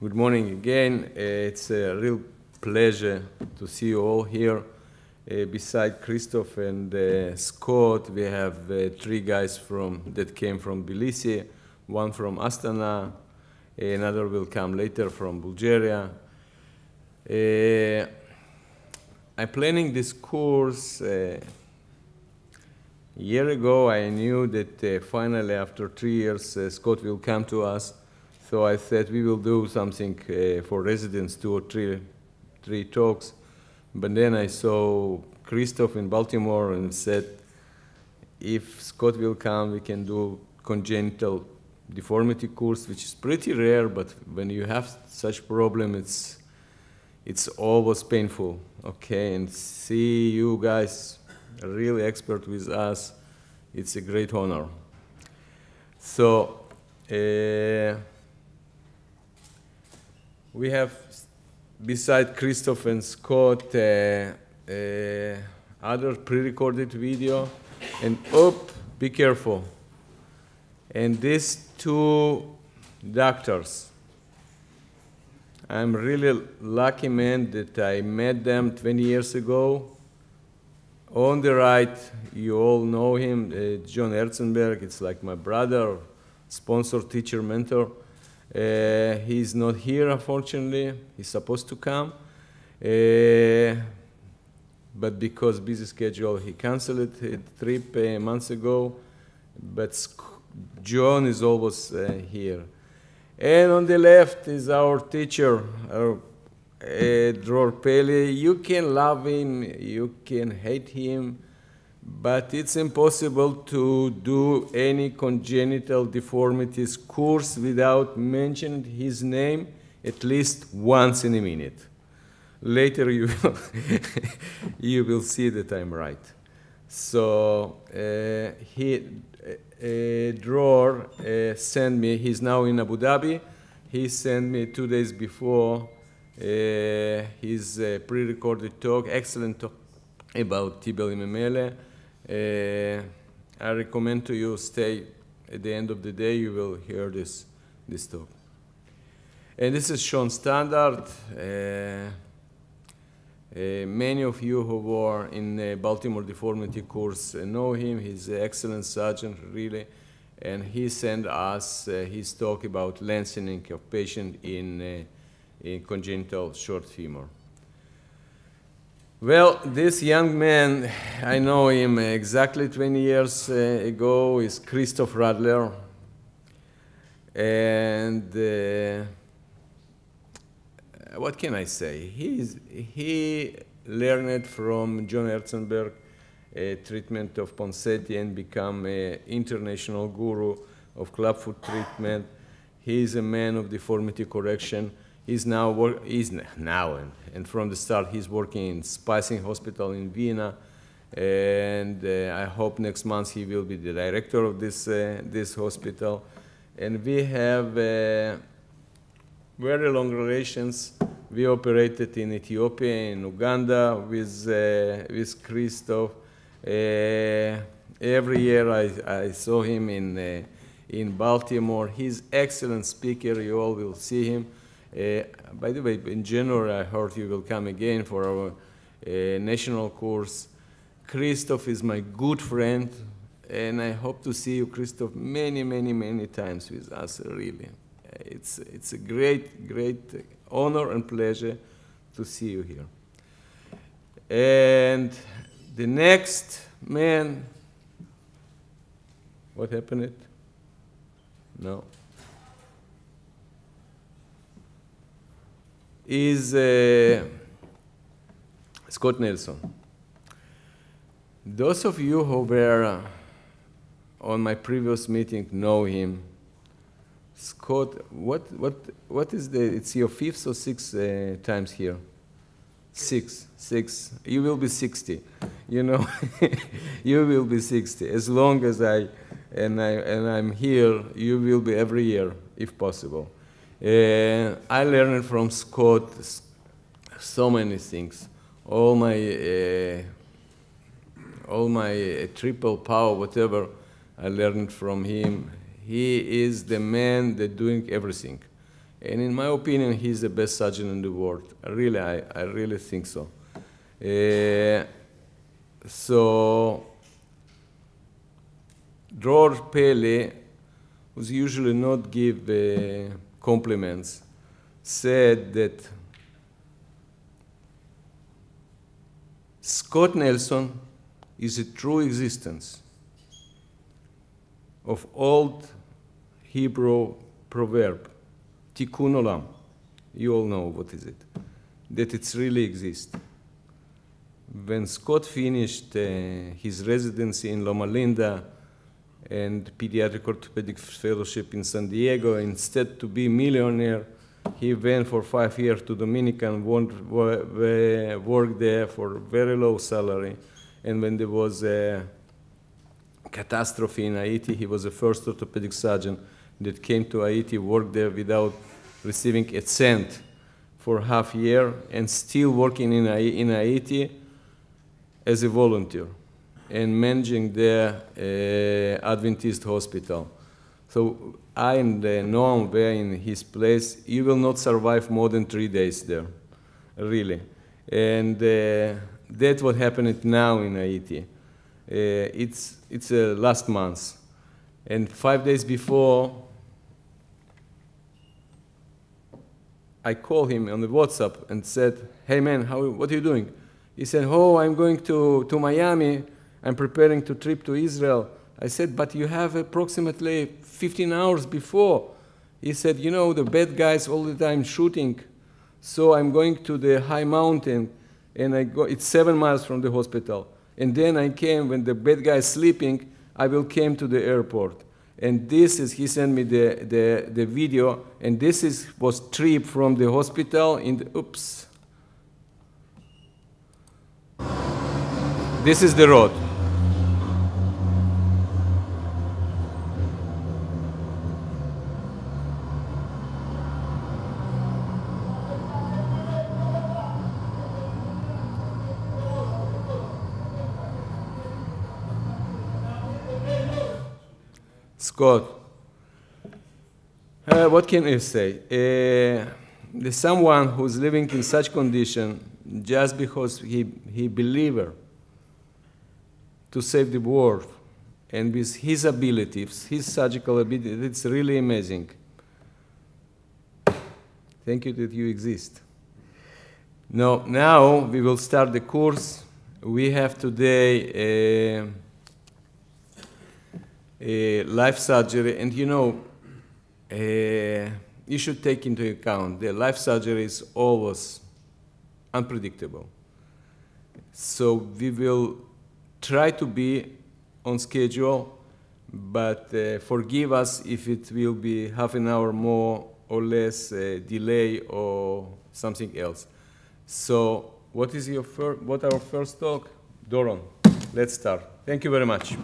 Good morning again. It's a real pleasure to see you all here. Beside Christoph and Scott, we have three guys that came from Tbilisi, one from Astana, another will come later from Bulgaria. I'm planning this course. A year ago, I knew that finally, after 3 years, Scott will come to us. So I said we will do something for residents, 2 or 3 talks. But then I saw Christoph in Baltimore and said, if Scott will come, we can do congenital deformity course, which is pretty rare, but when you have such problem, it's always painful, okay? And see you guys, really expert with us, it's a great honor. So, we have, beside Christoph and Scott, other pre-recorded video. And be careful. And these 2 doctors, I'm really lucky man that I met them 20 years ago. On the right, you all know him, John Herzenberg. It's like my brother, sponsor, teacher, mentor. He's not here, unfortunately. He's supposed to come. But because busy schedule, he canceled the trip months ago. But John is always here. And on the left is our teacher, Dror Pele. You can love him, you can hate him, but it's impossible to do any congenital deformities course without mentioning his name at least once in a minute. Later you will see that I'm right. So Dror sent me, he's now in Abu Dhabi, he sent me 2 days before his pre-recorded talk, excellent talk about tibial memele. I recommend to you stay at the end of the day, you will hear this talk. And this is Sean Standard. Many of you who were in the Baltimore deformity course know him. He's an excellent surgeon, really. And he sent us his talk about lengthening of patient in congenital short femur. Well, this young man, I know him exactly 20 years ago, is Christoph Radler. And what can I say? He learned from John Herzenberg treatment of Ponseti and become an international guru of clubfoot treatment. He is a man of deformity correction. He's now and from the start he's working in Spicing Hospital in Vienna, and I hope next month he will be the director of this hospital. And we have very long relations. We operated in Ethiopia, in Uganda with Christoph. Every year I saw him in Baltimore. He's excellent speaker. You all will see him. By the way, in January, I heard you will come again for our national course. Christoph is my good friend, and I hope to see you, Christoph, many, many, many times with us, really. It's a great, great honor and pleasure to see you here. And the next man, what happened? No. Is Scott Nelson. Those of you who were on my previous meeting know him. Scott, what is it's your 5th or 6th times here? 6. You will be 60. You know, you will be 60. As long as I'm here, you will be every year, if possible. I learned from Scott so many things. All my triple power, whatever, I learned from him. He is the man that doing everything. And in my opinion, he's the best surgeon in the world. I really think so. So, Dror Pele, who's usually not give compliments, said that Scott Nelson is a true existence of old Hebrew proverb, Tikkun Olam. You all know what is it, that it really exists. When Scott finished his residency in Loma Linda and pediatric orthopedic fellowship in San Diego, instead to be millionaire, he went for 5 years to Dominican, worked there for very low salary. And when there was a catastrophe in Haiti, he was the first orthopedic surgeon that came to Haiti, worked there without receiving a cent for half a year, and still working in Haiti as a volunteer and managing the Adventist hospital. So I and Noam were in his place. You will not survive more than 3 days there, really. And that's what happened now in Haiti. It's last month. And 5 days before, I called him on the WhatsApp and said, hey man, what are you doing? He said, oh, I'm going to Miami. I'm preparing to trip to Israel. I said, but you have approximately 15 hours before. He said, you know, the bad guys all the time shooting. So I'm going to the high mountain, and it's 7 miles from the hospital. And then I came, when the bad guy is sleeping, I will came to the airport. And this is, he sent me the video, and this was trip from the hospital in the, oops. This is the road. Scott, what can I say? There's someone who's living in such condition just because he believer to save the world, and with his abilities, his surgical ability, it's really amazing. Thank you that you exist. Now we will start the course. We have today life surgery, and you know, you should take into account the life surgery is always unpredictable. So we will try to be on schedule, but forgive us if it will be half an hour more or less delay or something else. So what is our first talk? Doron, let's start. Thank you very much.